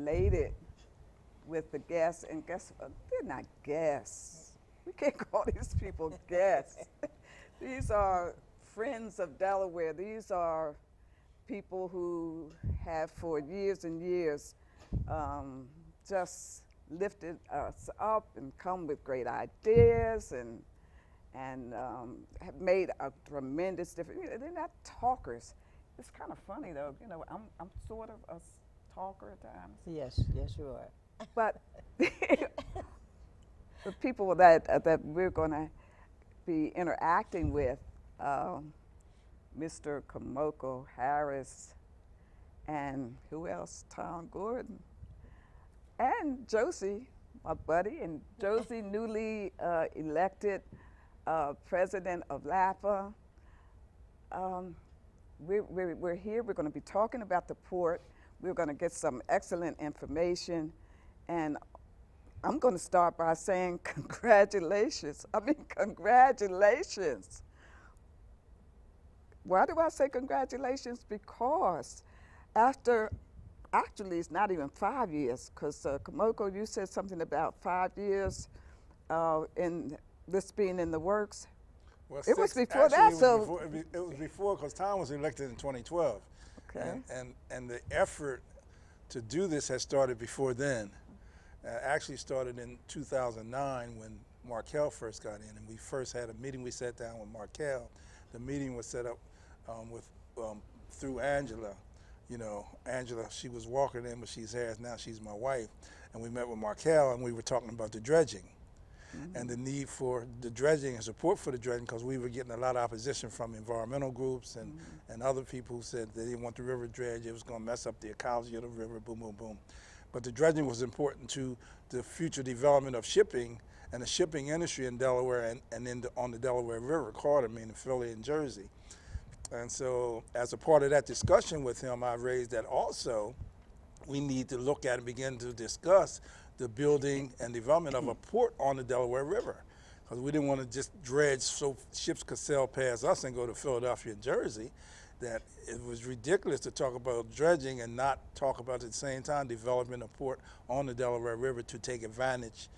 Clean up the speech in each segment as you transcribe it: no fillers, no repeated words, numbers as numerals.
elated with the guests, and guess what? They're not guests. We can't call these people guests. These are friends of Delaware. These are people who have for years and years just lifted us up and come with great ideas and have made a tremendous difference. You know, they're not talkers. It's kind of funny though. You know, I'm sort of a talker at times. Yes, yes, you are. But the people that we're going to be interacting with, Mr. Kamoko Harris, and who else? Tom Gordon, and Josie, my buddy, and Josie, newly elected president of LAPA. We're here. We're going to be talking about the port. We're going to get some excellent information, and I'm going to start by saying congratulations. I mean, congratulations. Why do I say congratulations? Because after, actually it's not even 5 years, because Kamoko, you said something about 5 years in this being in the works. Well, it was before that, so. It was before, because Tom was elected in 2012. Okay. And the effort to do this has started before then. Actually started in 2009 when Markel first got in, and we first had a meeting. We sat down with Markel. The meeting was set up through Angela. You know, Angela, she was walking in, but she's here now. She's my wife, and we met with Markel, and we were talking about the dredging. And the need for the dredging and support for the dredging, because we were getting a lot of opposition from environmental groups and other people who said they didn't want the river dredged. It was going to mess up the ecology of the river, boom, boom, boom. But the dredging was important to the future development of shipping and the shipping industry in Delaware and on the Delaware River corridor, meaning Philly and Jersey. And so as a part of that discussion with him, I raised that also we need to look at and begin to discuss the building and development of a port on the Delaware River, because we didn't want to just dredge so ships could sail past us and go to Philadelphia and Jersey. That it was ridiculous to talk about dredging and not talk about at the same time developing a port on the Delaware River to take advantage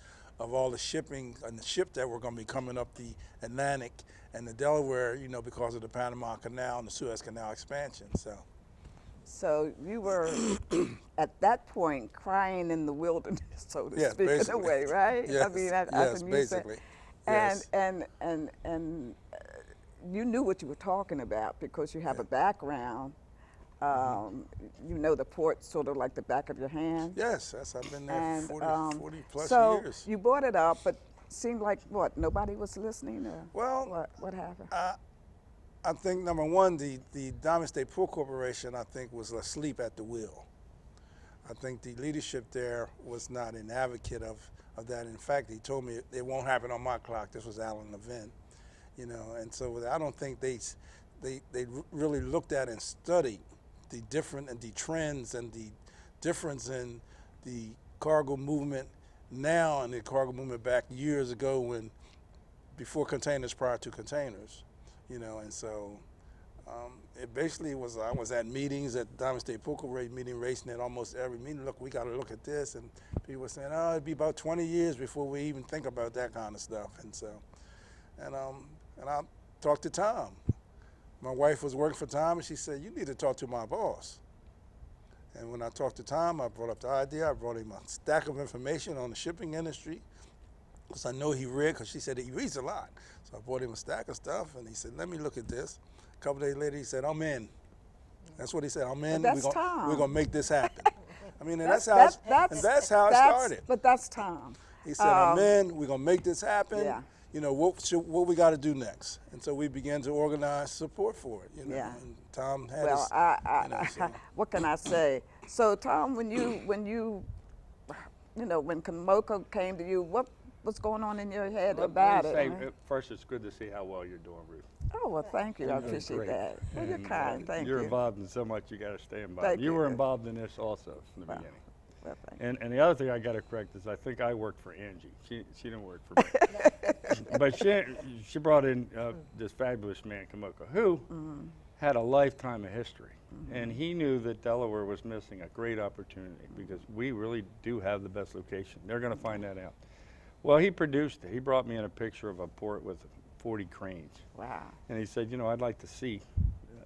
of all the shipping and the ship that were going to be coming up the Atlantic and the Delaware, you know, because of the Panama Canal and the Suez Canal expansion. So you were, at that point, crying in the wilderness, so to speak, basically. in a way, right? Yes, I mean, yes, basically. And, yes. and you knew what you were talking about because you have a background. You know the port sort of like the back of your hand. Yes, I've been there for 40 plus so years. You brought it up, but seemed like what, nobody was listening, or well, what happened? I think number one, the Diamond State Port Corporation, I think, was asleep at the wheel. I think the leadership there was not an advocate of that. In fact, he told me it won't happen on my clock. This was Alan Levin, you know, and so I don't think they really looked at and studied the different and the trends and the difference in the cargo movement now and the cargo movement back years ago when before containers, prior to containers. You know, and so it basically was, I was at meetings at Diamond State Port Corporation meeting, racing at almost every meeting. Look, we got to look at this. And people were saying, oh, it'd be about 20 years before we even think about that kind of stuff. And so, and I talked to Tom. My wife was working for Tom, and she said, you need to talk to my boss. And when I talked to Tom, I brought up the idea. I brought him a stack of information on the shipping industry, because I know he read, because she said he reads a lot. So I brought him a stack of stuff, and he said, let me look at this. A couple days later, he said, I'm in. That's what he said, I'm in. But that's Tom. We're going to make this happen. I mean, and that's how it started. But that's Tom. He said, I'm in, we're going to make this happen. Yeah. You know, what we got to do next? And so we began to organize support for it, you know. Yeah. And Tom had what can I say? So Tom, when Kamoko came to you, what was going on in your head about it? First, it's good to see how well you're doing, Ruth. Oh, well, thank you. I appreciate that. Well, you're kind. Thank you. You're involved in so much, you got to stay involved. Thank You you. were involved in this also from the beginning. Well, thank And the other thing I got to correct is I think I worked for Angie. She didn't work for me. But she brought in this fabulous man, Kamoko, who had a lifetime of history. And he knew that Delaware was missing a great opportunity because we really do have the best location. They're going to find that out. Well, he produced it. He brought me in a picture of a port with 40 cranes. Wow. And he said, you know, I'd like to see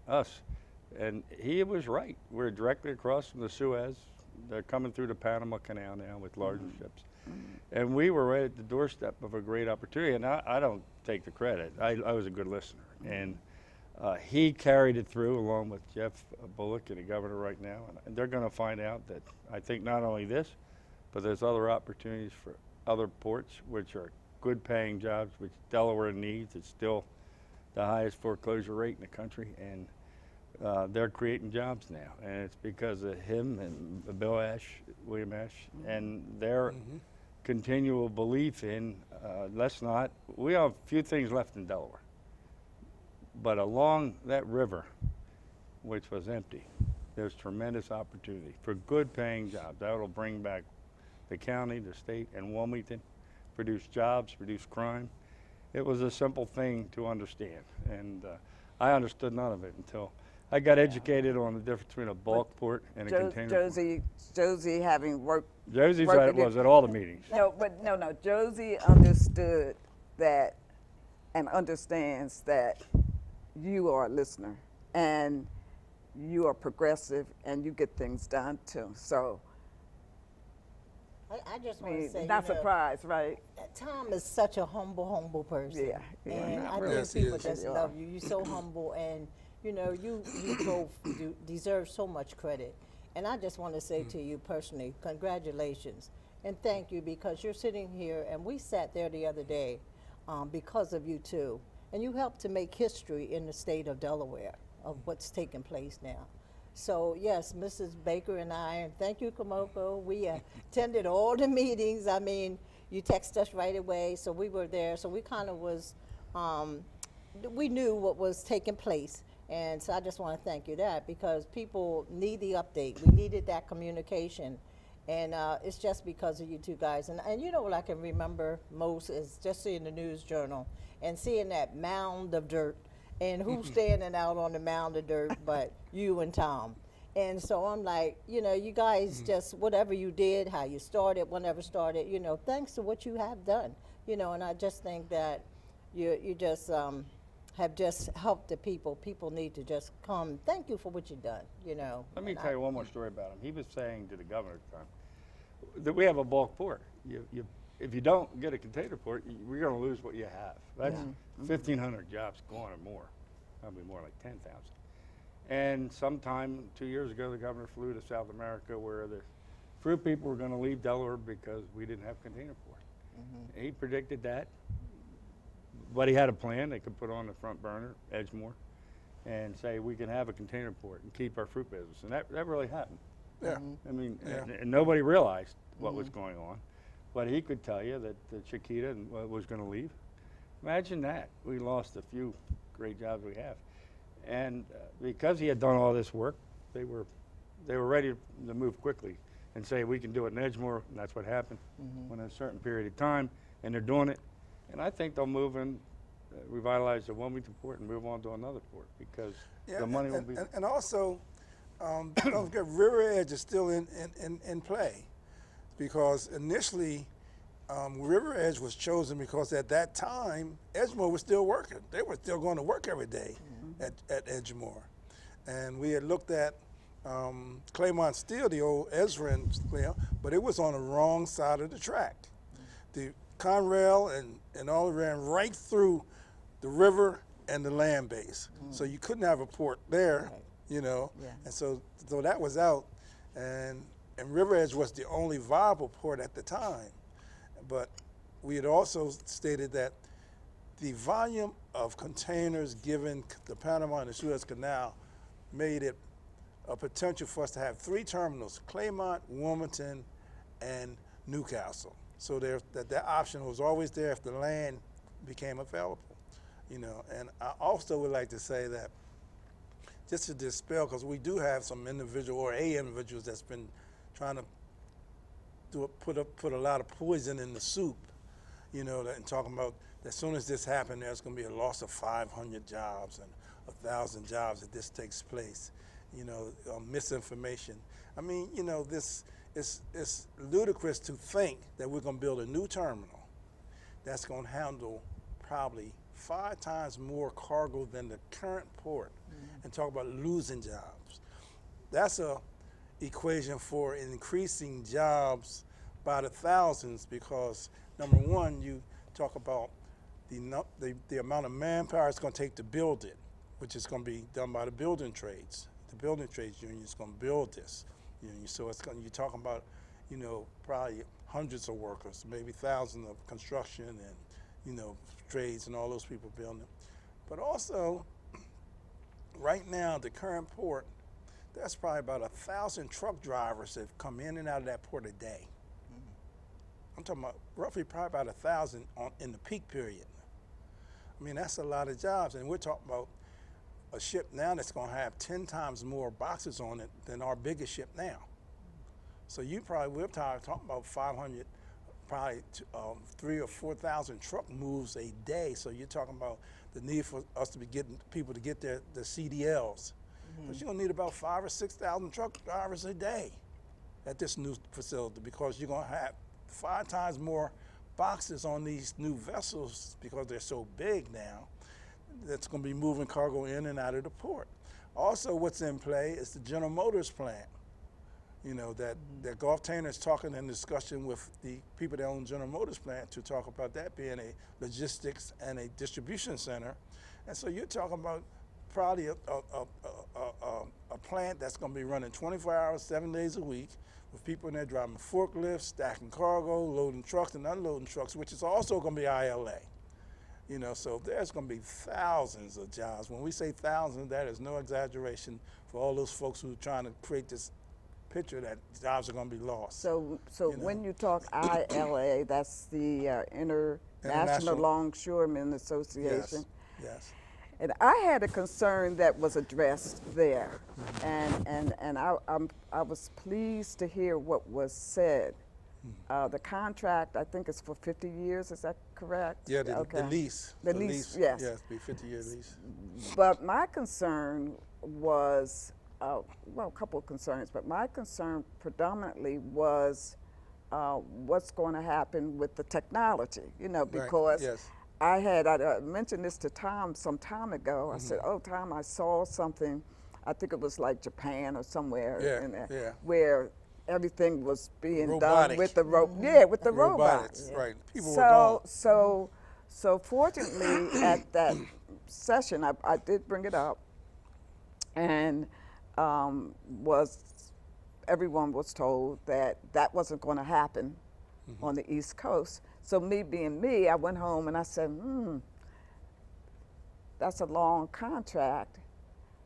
us. And he was right. We're directly across from the Suez. They're coming through the Panama Canal now with larger ships. And we were right at the doorstep of a great opportunity. And I don't take the credit. I was a good listener. And he carried it through along with Jeff Bullock and the governor right now. And they're going to find out that I think not only this, but there's other opportunities for other ports, which are good paying jobs, which Delaware needs. It's still the highest foreclosure rate in the country. And they're creating jobs now. And it's because of him and Bill Ash, William Ash, and their continual belief in, we have a few things left in Delaware. But along that river, which was empty, there's tremendous opportunity for good paying jobs. That will bring back the county, the state, and Wilmington, produce jobs, reduce crime. It was a simple thing to understand. And I understood none of it until I got educated on the difference between a bulk port and a container port. Josie having worked. Josie's was at all the meetings. No, Josie understood that and understands that you are a listener and you are progressive and you get things done too. So I just want to say, not surprised, right? Tom is such a humble person. Yeah. And I Yes, think he people is. just love you. You're so humble, and you know, you both deserve so much credit. And I just want to say to you personally, congratulations and thank you, because you're sitting here, and we sat there the other day because of you too. And you helped to make history in the state of Delaware of what's taking place now. So yes, Mrs. Baker and I, and thank you, Komoko, we attended all the meetings. I mean, you text us right away, so we were there. So we kind of was, we knew what was taking place. And so I just want to thank you that, because people need the update. We needed that communication. And it's just because of you two guys. And you know what I can remember most is just seeing the news journal and seeing that mound of dirt, and who's standing out on the mound of dirt but you and Tom. And so I'm like, you know, you guys just, whatever you did, how you started, whenever started, you know, thanks to what you have done, you know, and I just think that you just have just helped the people. People need to just come, thank you for what you've done, you know. Let me tell you one more story about him. He was saying to the governor at the time that we have a bulk port. If you don't get a container port, we're going to lose what you have. That's 1,500 jobs gone or more, probably more like 10,000. And sometime 2 years ago, the governor flew to South America, where the fruit people were going to leave Delaware because we didn't have a container port. He predicted that, but he had a plan they could put on the front burner, Edgemore, and say we can have a container port and keep our fruit business. And that really happened. Yeah. I mean, and nobody realized what was going on. But he could tell you that Chiquita was going to leave. Imagine that. We lost a few great jobs we have. And because he had done all this work, they were ready to move quickly and say we can do it in Edgemore, and that's what happened within a certain period of time, and they're doing it. And I think they'll move in, revitalize the Wilmington port and move on to another port, because the money will be. And also, don't forget, River Edge is still in play, because initially River Edge was chosen because at that time Edgemore was still working. They were still going to work every day at Edgemore. And we had looked at Claymont Steel, the old Ezrin Steel, but it was on the wrong side of the track. The Conrail and all ran right through the river and the land base. So you couldn't have a port there, you know. And so that was out. And River Edge was the only viable port at the time. But we had also stated that the volume of containers given the Panama and the Suez Canal made it a potential for us to have 3 terminals: Claymont, Wilmington, and Newcastle. So that option was always there if the land became available, you know. And I also would like to say that, just to dispel, because we do have some individuals that's been trying to put a lot of poison in the soup, you know, and talking about as soon as this happened, there's going to be a loss of 500 jobs and 1,000 jobs if this takes place. You know, misinformation. I mean, you know, this it's ludicrous to think that we're going to build a new terminal that's going to handle probably 5 times more cargo than the current port, and talk about losing jobs. That's a equation for increasing jobs by the thousands, because number one, you talk about the amount of manpower it's going to take to build it, which is going to be done by the building trades. The building trades union is going to build this. So it's going. You're talking about, you know, probably hundreds of workers, maybe thousands of construction and, you know, trades and all those people building it. But also, right now, the current port, there's probably about 1,000 truck drivers that come in and out of that port a day. I'm talking about roughly probably about 1,000 in the peak period. I mean, that's a lot of jobs, and we're talking about a ship now that's going to have 10 times more boxes on it than our biggest ship now. So we're talking about 500, probably 3,000 or 4,000 truck moves a day. So you're talking about the need for us to be getting people to get the CDLs. But you're going to need about 5,000 or 6,000 truck drivers a day at this new facility, because you're going to have 5 times more boxes on these new vessels because they're so big now. That's going to be moving cargo in and out of the port. Also, what's in play is the General Motors plant. You know, that Gulf Tainer is talking in discussion with the people that own General Motors plant to talk about that being a logistics and a distribution center. And so you're talking about probably a plant that's going to be running 24 hours, 7 days a week, with people in there driving forklifts, stacking cargo, loading trucks and unloading trucks, which is also going to be ILA. You know, so there's going to be thousands of jobs. When we say thousands, that is no exaggeration for all those folks who are trying to create this picture that jobs are going to be lost. So you know? when you talk ILA, that's the International Longshoremen Association. Yes. And I had a concern that was addressed there, and I was pleased to hear what was said. The contract, I think, is for 50 years. Is that correct? Yeah, the lease. The lease, yes. Yes, be 50-year lease. But my concern was, well, a couple of concerns, but my concern predominantly was what's going to happen with the technology, you know, because yes. I mentioned this to Tom some time ago. I said, oh, Tom, I saw something, I think it was like Japan or somewhere in there, where everything was being robotic. done with the with the robots. Right. People were gone. So fortunately, at that session, I did bring it up, and everyone was told that that wasn't going to happen on the East Coast. So me being me, I went home and I said, that's a long contract.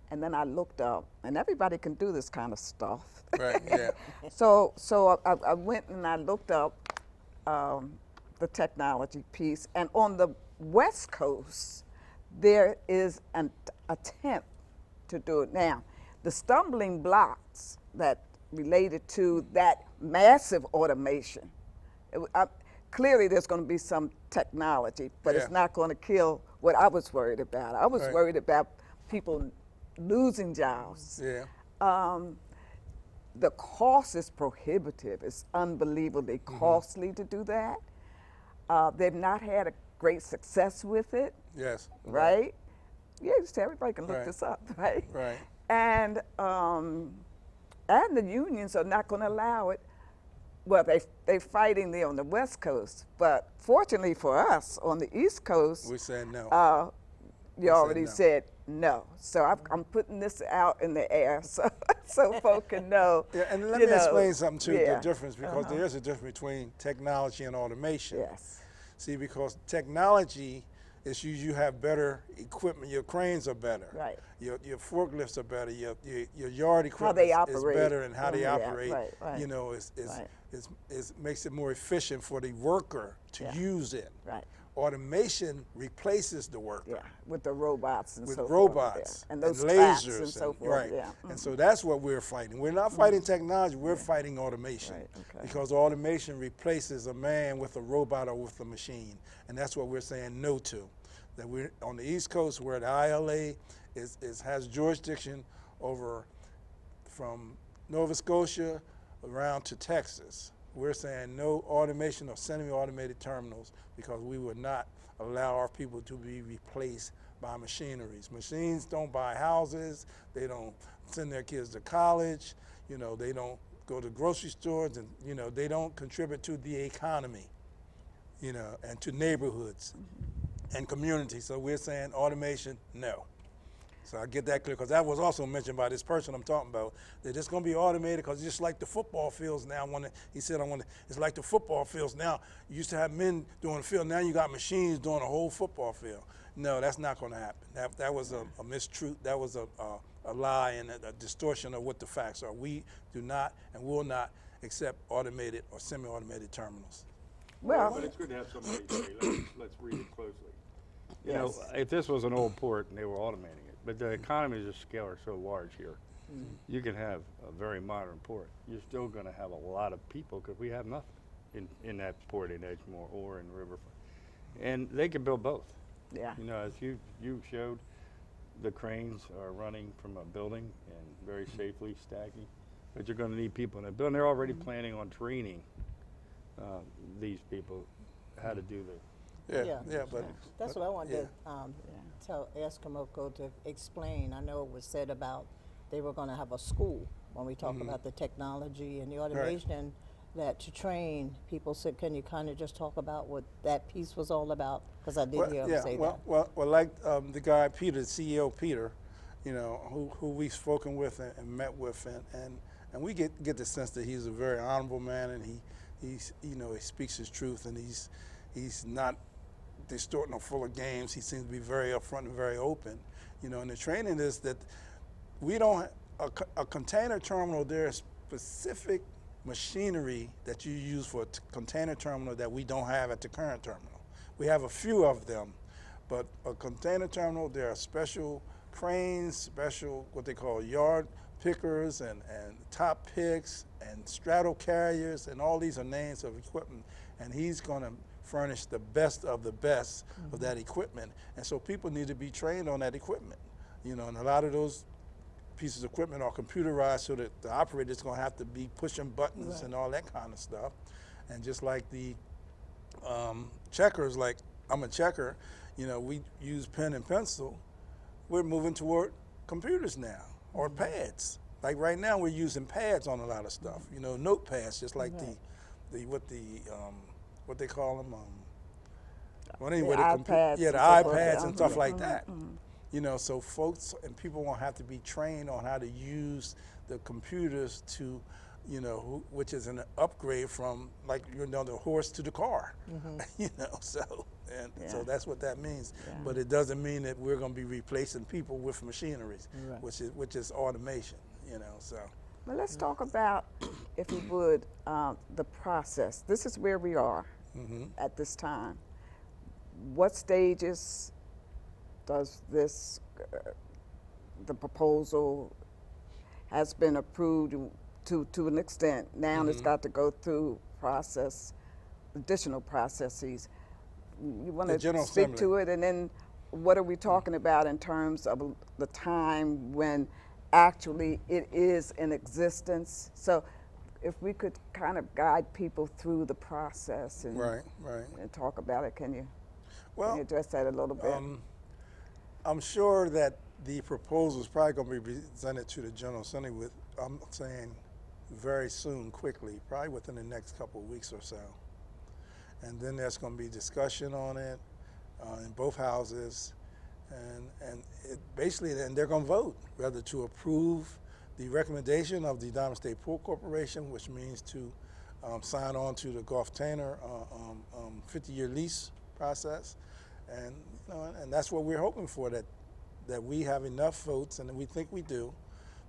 And then I looked up, and everybody can do this kind of stuff. Right, yeah. So I went and I looked up the technology piece, and on the West Coast, there is an attempt to do it. Now, the stumbling blocks that related to that massive automation, clearly there's going to be some technology, but it's not going to kill what I was worried about. I was worried about people losing jobs. Yeah. The cost is prohibitive. It's unbelievably costly to do that. They've not had a great success with it. Yes. Right? Yeah, just everybody can look this up, right? Right. And the unions are not going to allow it. Well, they're fighting there on the West Coast, but fortunately for us on the East Coast, we said no. You already said no. So I'm putting this out in the air so folk can know. Yeah, and let me explain something too, the difference, because there is a difference between technology and automation. Yes. See, because technology is you have better equipment, your cranes are better. Right. Your forklifts are better, your yard equipment is better, and how they operate, you know, makes it more efficient for the worker to use it. Right. Automation replaces the worker. Yeah, with the robots and so forth. With robots and those lasers and so forth. Right. Yeah. And so that's what we're fighting. We're not fighting technology, we're fighting automation. Right. Okay. Because automation replaces a man with a robot or with a machine. And that's what we're saying no to. That we're on the East Coast, where the ILA has jurisdiction over from Nova Scotia around to Texas. We're saying no automation or semi-automated terminals because we would not allow our people to be replaced by machineries. Machines don't buy houses, they don't send their kids to college, you know, they don't go to grocery stores, and you know, they don't contribute to the economy, you know, and to neighborhoods and communities. So we're saying automation, no. So I get that clear, because that was also mentioned by this person I'm talking about, that it's going to be automated because just like the football fields now, he said, it's like the football fields now. You used to have men doing the field, now you got machines doing a whole football field. No, that's not going to happen. That was a mistruth, that was a lie and a distortion of what the facts are. We do not and will not accept automated or semi-automated terminals. Well, But it's good to have somebody say, let's read it closely. You know, yes. if this was an old port and they were automating it, but the economies of scale are so large here, you can have a very modern port. You're still going to have a lot of people because we have nothing in that port in Edgemore or in Riverfront. And they can build both. Yeah. You know, as you showed, the cranes are running from a building and very safely stacking, but you're going to need people in that building. They're already planning on training these people how to do the But That's what I wanted yeah. to ask Kamoko to explain. I know it was said about they were going to have a school when we talk about the technology and the automation, that to train people. So can you kind of just talk about what that piece was all about? Because I did hear him say that. Well, like the guy Peter, the CEO Peter, you know, who we've spoken with and met with, and we get the sense that he's a very honorable man, and he's you know, he speaks his truth, and he's not distorting or full of games. He seems to be very upfront and very open, you know. And the training is that we don't a container terminal. There's specific machinery that you use for a container terminal that we don't have at the current terminal. We have a few of them, but a container terminal, there are special cranes, special what they call yard pickers and top picks and straddle carriers, and all these are names of equipment, and he's going to furnish the best of the best of that equipment. And so people need to be trained on that equipment, you know, and a lot of those pieces of equipment are computerized, so that the operator's going to have to be pushing buttons and all that kind of stuff. And just like the checkers, like I'm a checker, you know, we use pen and pencil. We're moving toward computers now, or pads. Like right now we're using pads on a lot of stuff, you know, notepads, just like what they call them, well, anyway, the iPads, the iPads and stuff like that. You know, so folks and people won't have to be trained on how to use the computers to, you know, which is an upgrade from, like, you know, the horse to the car. You know, so so that's what that means. But it doesn't mean that we're going to be replacing people with machineries, which is automation. You know, so. Well, let's talk about, if you would, the process. This is where we are at this time. What stages does this, the proposal has been approved to an extent. Now it's got to go through additional processes. You want to speak to it, and then what are we talking about in terms of the time when actually it is in existence? So if we could kind of guide people through the process and, and talk about it, can you address that a little bit? I'm sure that the proposal is probably going to be presented to the General Assembly I'm saying very soon, quickly, probably within the next couple of weeks or so. And then there's going to be discussion on it in both houses, and basically then they're going to vote whether to approve the recommendation of the Diamond State Port Corporation, which means to sign on to the Gulf Tanner 50-year lease process, and you know, and that's what we're hoping for, that we have enough votes, and we think we do,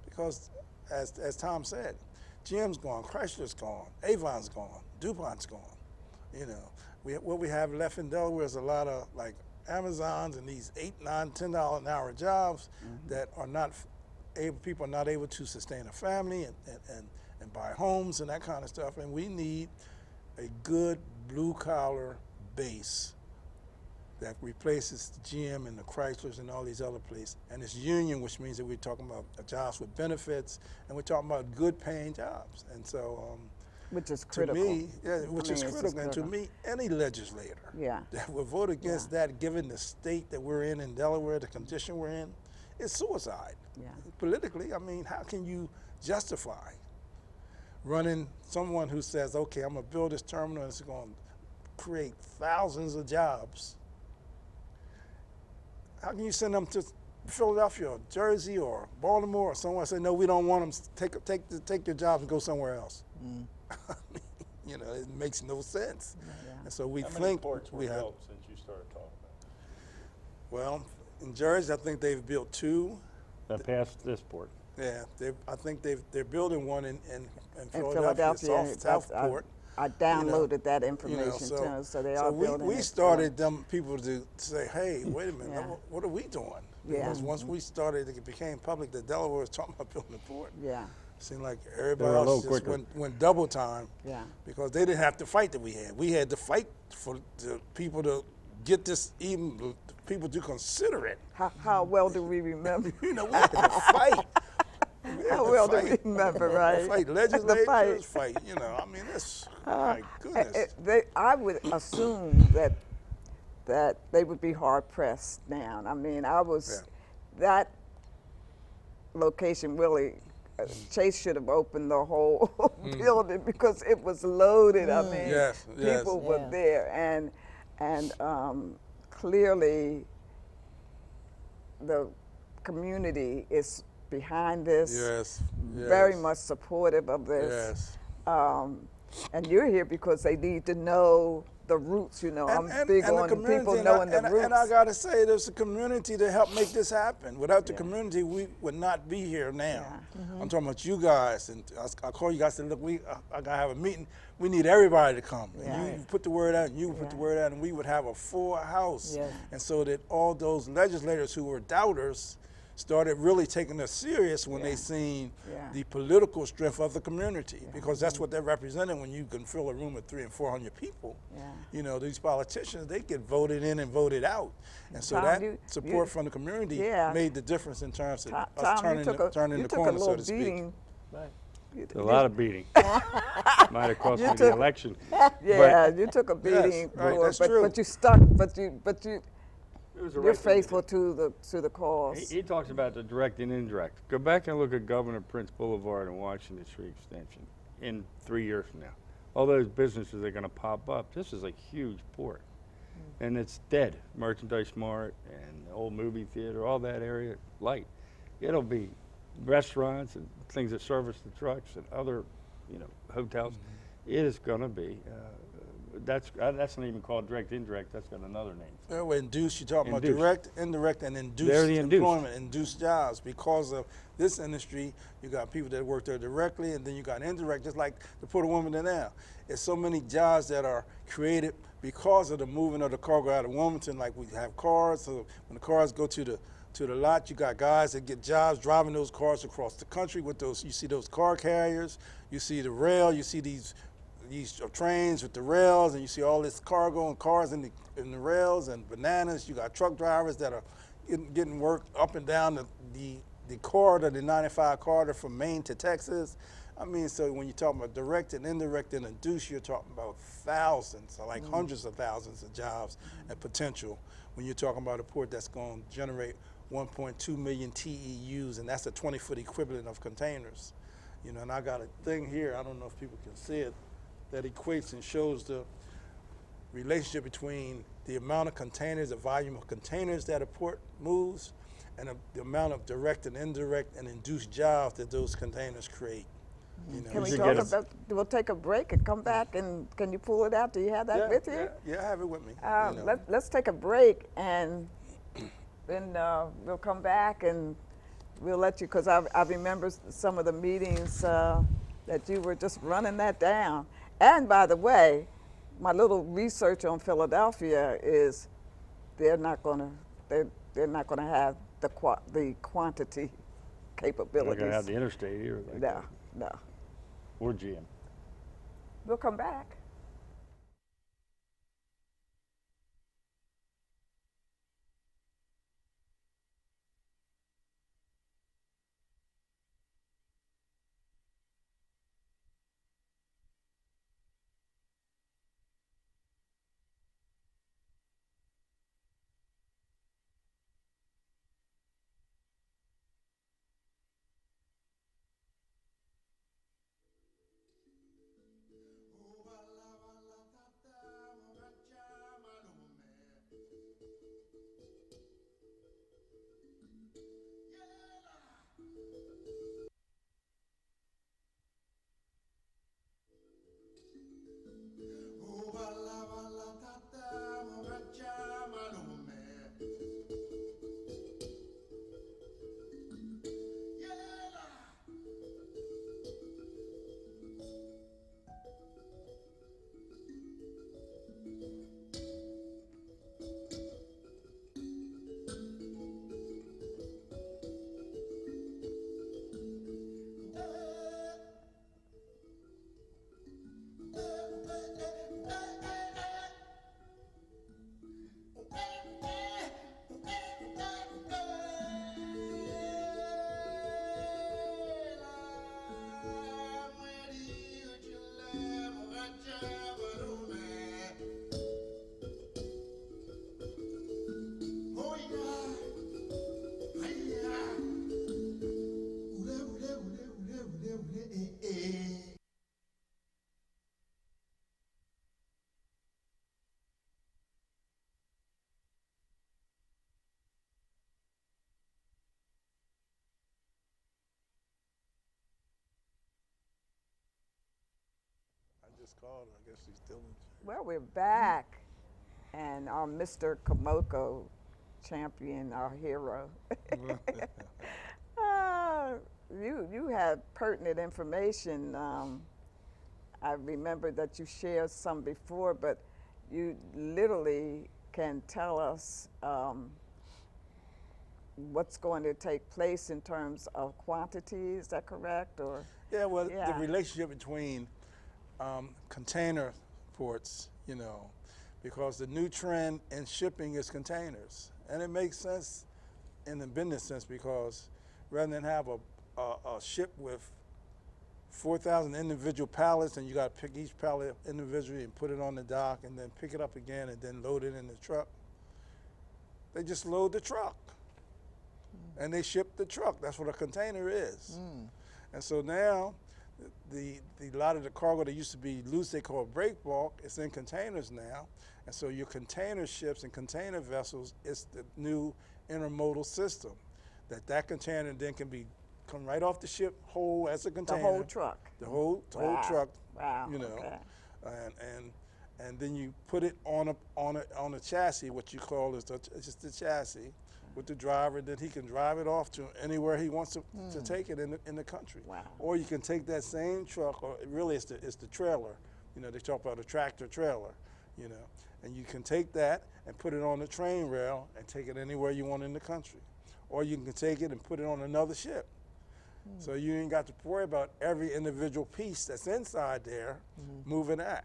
because as Tom said, GM's gone, Chrysler's gone, Avon's gone, DuPont's gone. You know, what we have left in Delaware is a lot of like Amazons and these $8, $9, $10 an hour jobs that are not able, people are not able to sustain a family and buy homes and that kind of stuff. And we need a good blue collar base that replaces the GM and the Chryslers and all these other places. And it's union, which means that we're talking about jobs with benefits, and we're talking about good paying jobs. And so which is to critical. me, yeah, which is it's just critical. And to me, any legislator yeah, that would vote against that, given the state that we're in Delaware, the condition we're in, is suicide. yeah, Politically, I mean, how can you justify running someone who says, okay, I'm going to build this terminal and it's going to create thousands of jobs? How can you send them to Philadelphia or Jersey or Baltimore or somewhere and say, no, we don't want them, take your jobs and go somewhere else? I mean, you know, it makes no sense. yeah. And so we How many think ports were we have, built since you started talking about well, in Jersey, I think they've built 2. it? That passed this port. Yeah, I think they're building one in In Philadelphia, Southport. I downloaded that information too, so they are building we it. started them people to say, hey, wait a minute, Yeah. what are we doing? Yeah. Because once we started, it became public that Delaware was talking about building a port. Yeah, Seemed like They were everybody a little else just quicker. went double time yeah, because they didn't have to fight that we had. We had to fight for the people to get this, even people to consider it. how well do we remember? You know, we had to fight. How well do we remember, right? Fight legislatures, fight, you know, I mean, that's, my goodness. I would assume that they would be hard pressed now. I mean, that location really, Chase should have opened the whole building because it was loaded. I mean, Yes, yes. people were Yeah. there, and clearly the community is behind this. Yes, Very yes. much supportive of this. Yes. And you're here because they need to know the roots, you know. I'm big the on community, people and knowing the roots. And I gotta say, there's a community to help make this happen. Without the community, we would not be here now. Yeah. I'm talking about you guys, and I call you guys and said, look, I gotta have a meeting. We need everybody to come. Yeah. And you put the word out, and you put the Yeah. word out, and we would have a full house. Yeah. And so that all those legislators who were doubters started really taking us serious when they seen Yeah. the political strength of the community, because that's what they're representing when you can fill a room with 300 and 400 people. Yeah. You know, these politicians, they get voted in and voted out. And so Tom, that support from the community Yeah. made the difference in terms of Tom, us you took a, turning you the took corner, a so little to speak. beating. Right. You- A lot of beating. Might have cost me the took- election. Yeah, you took a beating, right, Lord, that's true. but you stuck. But you It was the you're right thing to faithful to the cause. He talks about the direct and indirect. Go back and look at Governor Prince Boulevard and Washington Street Extension in 3 years from now. All those businesses are going to pop up. This is a huge port. And it's dead. Merchandise Mart and the old movie theater, all that area, light. It'll be restaurants and things that service the trucks and other, you know, hotels. It is going to be. That's not even called direct indirect. That's got another name. Well, induced, you're talking about Induced. direct, indirect, and induced They're the induced. employment, induced jobs. Because of this industry, you got people that work there directly, and then you got indirect, just like to put a woman in now. There's so many jobs that are created because of the movement of the cargo out of Wilmington. Like we have cars, so when the cars go to the lot, you got guys that get jobs driving those cars across the country with those. You see those car carriers, you see the rail, you see these trains with the rails, and you see all this cargo and cars in the rails and bananas. You got truck drivers that are getting work up and down the corridor, the 95 corridor from Maine to Texas. I mean, so when you talk about direct and indirect and induced, you're talking about thousands, like hundreds of thousands of jobs and potential. When you're talking about a port that's going to generate 1.2 million TEUs, and that's a 20-foot equivalent of containers. You know, and I got a thing here, I don't know if people can see it, that equates and shows the relationship between the amount of containers, the volume of containers that a port moves, and the amount of direct and indirect and induced jobs that those containers create. You know, Can we should talk get about? We'll take a break and come back. And can you pull it out? Do you have that with you? Yeah, I have it with me. You know. Let's take a break, and then we'll come back and we'll let you, because I remember some of the meetings that you were just running that down. And by the way, my little research on Philadelphia is they're not going to have the quantity We're capabilities. going to have the interstate here. No. Or GM. We'll come back. I just called her. I guess she's still in. Well, we're back, and our Mr. Komoko champion, our hero. uh, you had pertinent information. I remember that you shared some before, but you literally can tell us what's going to take place in terms of quantity. Is that correct? Or Yeah, well, the yeah. relationship between container ports, because the new trend in shipping is containers. And it makes sense in the business sense because rather than have a ship with 4,000 individual pallets and you got to pick each pallet individually and put it on the dock and then pick it up again and then load it in the truck, they just load the truck and they ship the truck. That's what a container is. And so now the lot of the cargo that used to be loose, they call break bulk, it's in containers now. And so your container ships and container vessels, it's the new intermodal system. That container then can be come right off the ship whole as a container. The whole truck. The whole Wow. truck. Wow. Okay. Okay. And then you put it on a chassis, what you call is just the chassis, with the driver. Then he can drive it off to anywhere he wants to take it in the country. Wow. Or you can take that same truck, or really it's the trailer. They talk about a tractor trailer. And you can take that and put it on the train rail and take it anywhere you want in the country. Or you can take it and put it on another ship. So you ain't got to worry about every individual piece that's inside there moving that.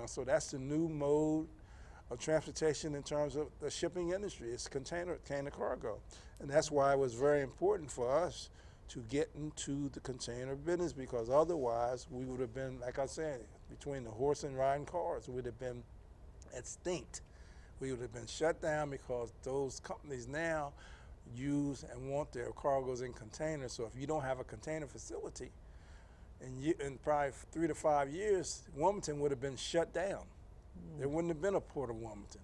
So that's the new mode of transportation in terms of the shipping industry. It's container cargo. And that's why it was very important for us to get into the container business, because otherwise we would have been, like I said, between the horse and riding cars, we would have been extinct. We would have been shut down because those companies now use and want their cargoes in containers. So if you don't have a container facility, in probably 3 to 5 years, Wilmington would have been shut down. There wouldn't have been a port of Wilmington,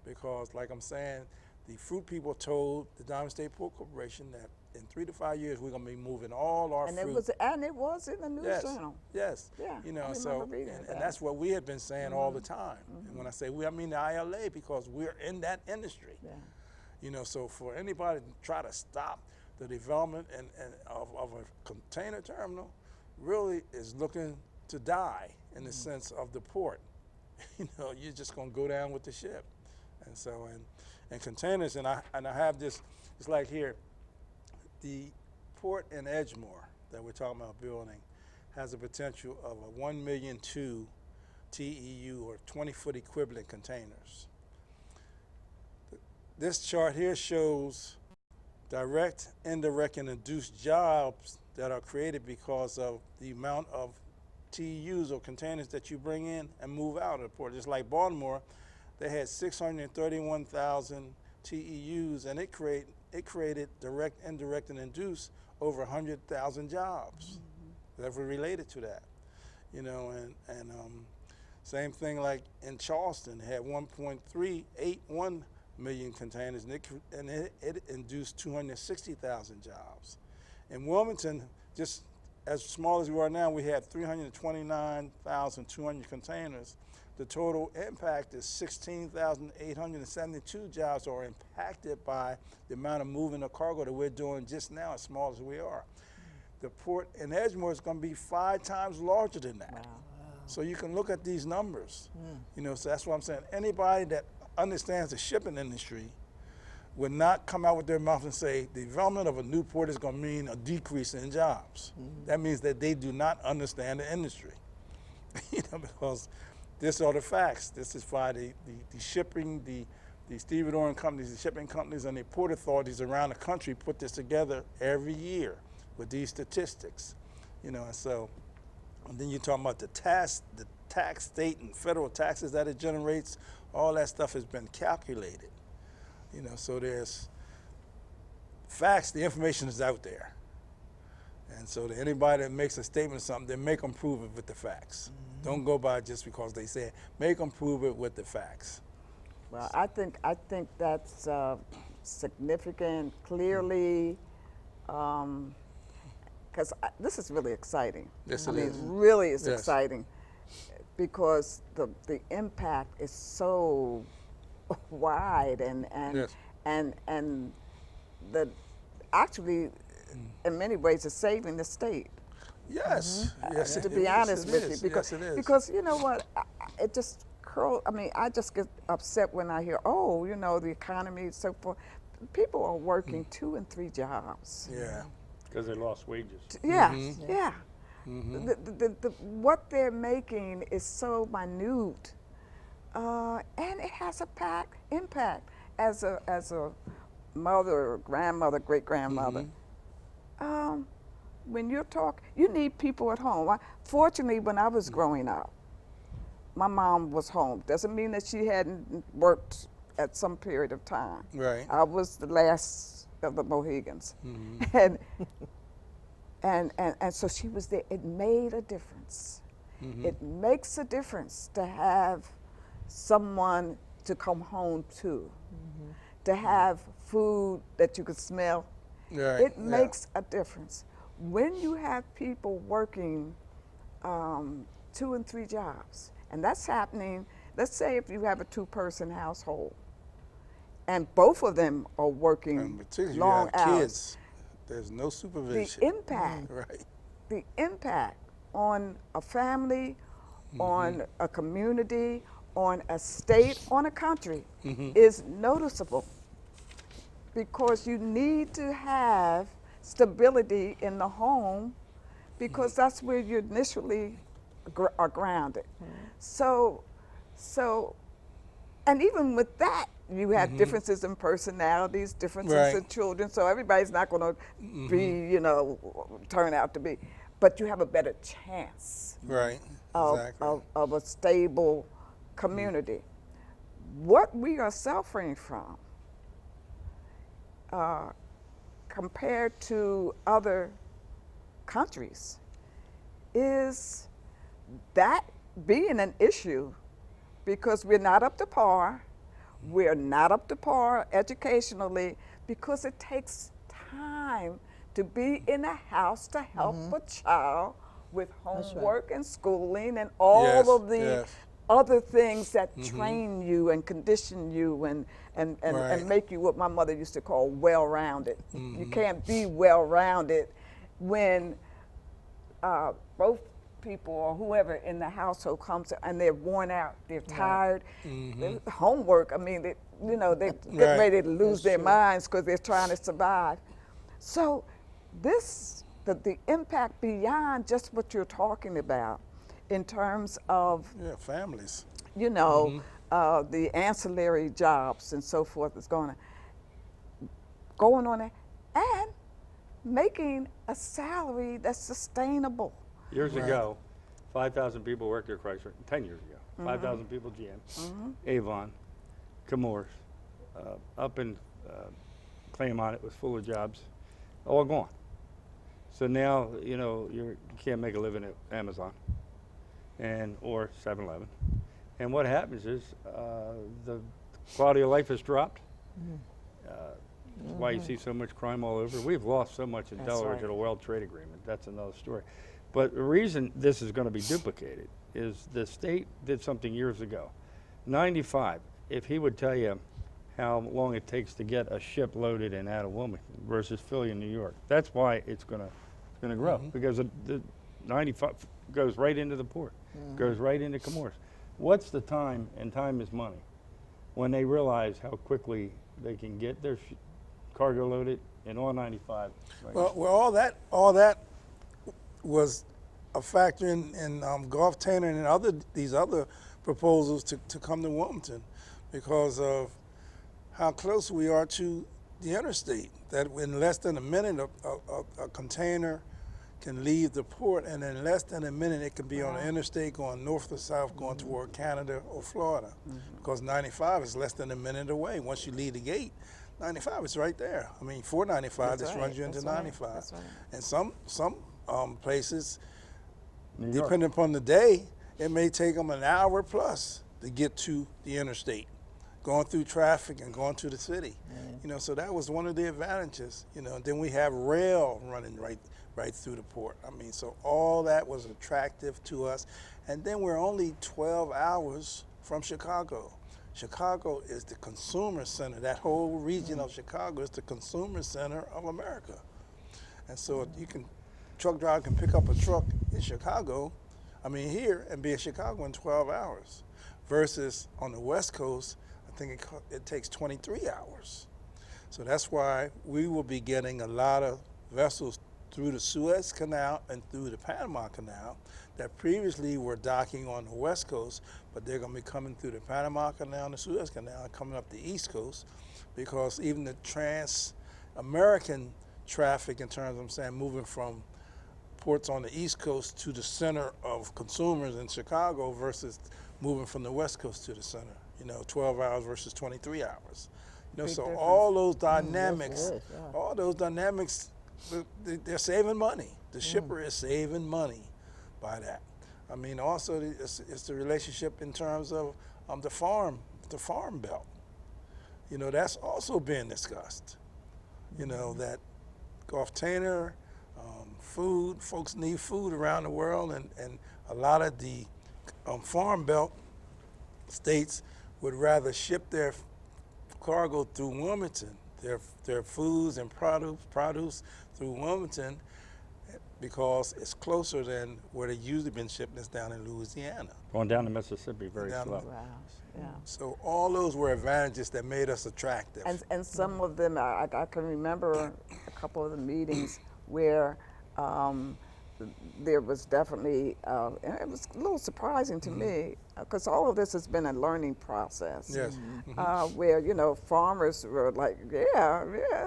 because like I'm saying, the fruit people told the Diamond State Port Corporation that in 3 to 5 years we're going to be moving all our fruit. It was in the news channel. Yes. Yeah. And that's what we had been saying all the time. And when I say we, I mean the ILA, because we're in that industry. Yeah. So for anybody to try to stop the development of a container terminal really is looking to die in the sense of the port. You're just going to go down with the ship. And so, and containers, and I have this, it's like here, the port in Edgemoor that we're talking about building has a potential of a 1,000,002 TEU, or 20-foot equivalent containers. This chart here shows direct, indirect, and induced jobs that are created because of the amount of TEUs or containers that you bring in and move out of the port. Just like Baltimore, they had 631,000 TEUs, and it created direct, indirect, and induced over 100,000 jobs that were related to that. Same thing like in Charleston, they had 1.381 million containers, and it induced 260,000 jobs. In Wilmington, just as small as we are now, we had 329,200 containers. The total impact is 16,872 jobs are impacted by the amount of moving of cargo that we're doing just now, as small as we are. The port in Edgemore is going to be 5 times larger than that. Wow. So you can look at these numbers. You know, so that's what I'm saying. Anybody that understands the shipping industry would not come out with their mouth and say the development of a new port is going to mean a decrease in jobs. That means that they do not understand the industry. You know, because these are the facts. This is why the shipping, the stevedoring companies, the shipping companies, and the port authorities around the country put this together every year with these statistics. You know, and so, and then you're talking about the tax, state and federal taxes that it generates. All that stuff has been calculated. You know, so there's facts, the information is out there. And so to anybody that makes a statement of something, then make them prove it with the facts. Don't go by just because they say it. Make them prove it with the facts. Well, I think that's significant, clearly, because this is really exciting. Yes, I it mean, is. it really is Yes. exciting because the impact is so wide and Yes. the actually in many ways is saving the state. Yes, yes, To it be is, honest it with is. you, because Yes, it is. because you know what, it just I just get upset when I hear, oh, you know, the economy and so forth. People are working 2 and 3 jobs. Yeah. Because they lost wages. Yeah, Mm-hmm. yeah. What they're making is so minute, and it has a impact. As a mother, grandmother, great grandmother, when you're you need people at home. Fortunately, when I was growing up, my mom was home. Doesn't mean that she hadn't worked at some period of time. Right. I was the last of the Mohegans, and so she was there. It made a difference. It makes a difference to have someone to come home to, to have food that you could smell. Right. It yeah. makes a difference. When you have people working 2 and 3 jobs, and that's happening, let's say if you have a 2-person household, and both of them are working And particularly long if you have hours, kids, there's no supervision. the impact, Right. the impact on a family, on a community, on a state, on a country is noticeable, because you need to have stability in the home, because that's where you initially are grounded. So, and even with that, you have differences in personalities, differences Right. in children. So everybody's not going to be, you know, turn out to be, but you have a better chance Right. of, Exactly. of a stable community. What we are suffering from, compared to other countries, is that being an issue, because we're not up to par. We're not up to par educationally, because it takes time to be in a house to help a child with That's right. homework and schooling and all Yes, of the yes. other things that train you and condition you and Right. make you what my mother used to call well-rounded. You can't be well-rounded when both people or whoever in the household comes and they're worn out, they're tired. Homework, I mean, you know, they're getting Right. ready to lose That's their true. minds because they're trying to survive. So the impact beyond just what you're talking about in terms of, Yeah, families. you know, the ancillary jobs and so forth is going on there, and making a salary that's sustainable. Years Right. ago, 5,000 people worked at Chrysler. 10 years ago, 5,000 people GM, Avon, Chemours, up in Claymont, it was full of jobs, all gone. So now, you know, you can't make a living at Amazon or 7-Eleven. And what happens is the quality of life has dropped. That's why you see so much crime all over. We've lost so much in That's Delaware right. to the World Trade Agreement. That's another story. But the reason this is going to be duplicated is the state did something years ago. 95, if he would tell you how long it takes to get a ship loaded and out of Wilmington versus Philly and New York, that's why it's going to grow, because the 95 goes right into the port, goes right into Commerce. What's the time, and time is money, when they realize how quickly they can get their cargo loaded in all 95? Right? Well, all that was a factor in Gulf Tanner and these other proposals to come to Wilmington, because of how close we are to the interstate. That in less than a minute, a container can leave the port, and in less than a minute, it can be on the interstate going north or south, going toward Canada or Florida. Because 95 is less than a minute away. Once you leave the gate, 95 is right there. I mean, 495 just runs you into 95. That's right. And some places, New York. depending upon the day, it may take them an hour plus to get to the interstate, going through traffic and going to the city. You know, so that was one of the advantages. You know, then we have rail running right through the port. I mean, so all that was attractive to us. And then we're only 12 hours from Chicago. Chicago is the consumer center. That whole region of Chicago is the consumer center of America. And so truck driver can pick up a truck in Chicago, here, and be in Chicago in 12 hours. Versus on the West Coast, I think it takes 23 hours. So that's why we will be getting a lot of vessels through the Suez Canal and through the Panama Canal that previously were docking on the West Coast, but they're going to be coming through the Panama Canal and the Suez Canal and coming up the East Coast, because even the trans-American traffic, in terms of, I'm saying, moving from ports on the East Coast to the center of consumers in Chicago versus moving from the West Coast to the center, 12 hours versus 23 hours. So difference. all those dynamics, Yes, it is, yeah. all those dynamics, they're saving money. The shipper is saving money by that. Also it's the relationship in terms of the farm belt. That's also being discussed. That Gulf Tanner, food, folks need food around the world, and a lot of the farm belt states would rather ship their cargo through Wilmington, their foods and produce through Wilmington, because it's closer than where they usually been shipping. It's down in Louisiana. Going down to Mississippi very Down slow. Wow. Yeah. So all those were advantages that made us attractive. And some of them, I can remember a couple of the meetings where there was definitely, and it was a little surprising to me, because all of this has been a learning process. Yes. Where, farmers were like, yeah.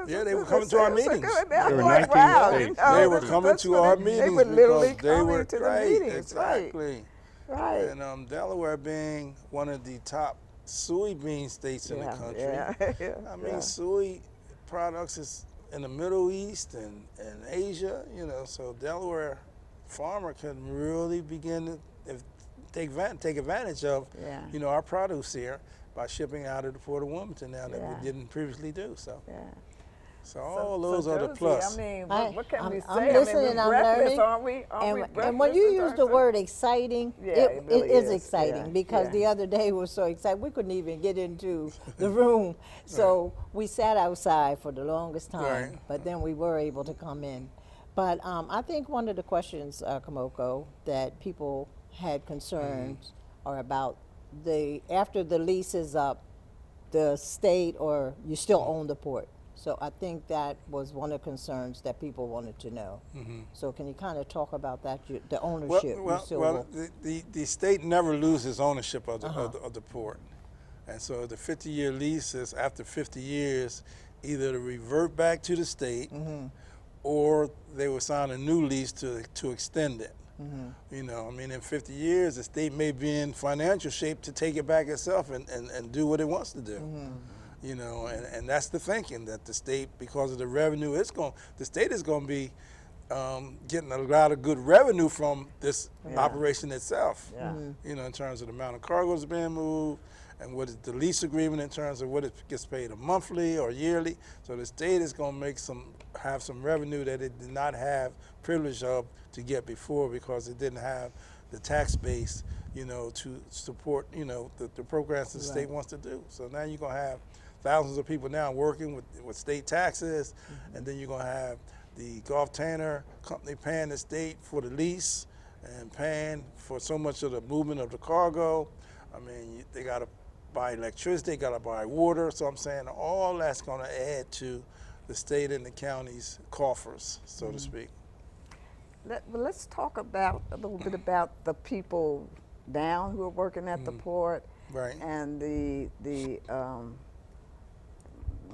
Yeah, they were coming to our meetings. They were like, 19 wow. states. They were coming to our meetings. They would literally because they come were, into the right, meetings. exactly. Right. And Delaware being one of the top soybean states in the country. Yeah. Soy products is in the Middle East and Asia, so Delaware farmer can really begin to take advantage of, our produce here by shipping out of the Port of Wilmington now that we didn't previously do. So, so all those are the Josie, plus. What can we say? I'm listening, we're I'm breathless, learning. aren't we? And when you use the word exciting, it really is is. exciting, Yeah, because yeah. the other day was so exciting we couldn't even get into the room. So we sat outside for the longest time, Right. but then we were able to come in. But I think one of the questions, Kamoko, that people had concerns are about after the lease is up, the state or you still own the port. So I think that was one of the concerns that people wanted to know. So can you kind of talk about that, the ownership? The state never loses ownership of the port. And so the 50-year lease is, after 50 years, either to revert back to the state or they will sign a new lease to extend it. In 50 years, the state may be in financial shape to take it back itself and do what it wants to do. And that's the thinking, that the state, because of the revenue, the state is going to be getting a lot of good revenue from this Yeah. operation itself. Yeah. You know, in terms of the amount of cargoes being moved, and what is the lease agreement in terms of what it gets paid a monthly or yearly. So the state is going to have some revenue that it did not have privilege of to get before, because it didn't have the tax base, you know, to support, you know, the programs the state wants to do. So now you're going to have thousands of people now working with state taxes, and then you're going to have the Gulf Tanner Company paying the state for the lease and paying for so much of the movement of the cargo. I mean, they got to buy electricity, they got to buy water. So I'm saying all that's going to add to the state and the county's coffers, so to speak. Let's talk about a little bit about the people down who are working at the port, Right. and the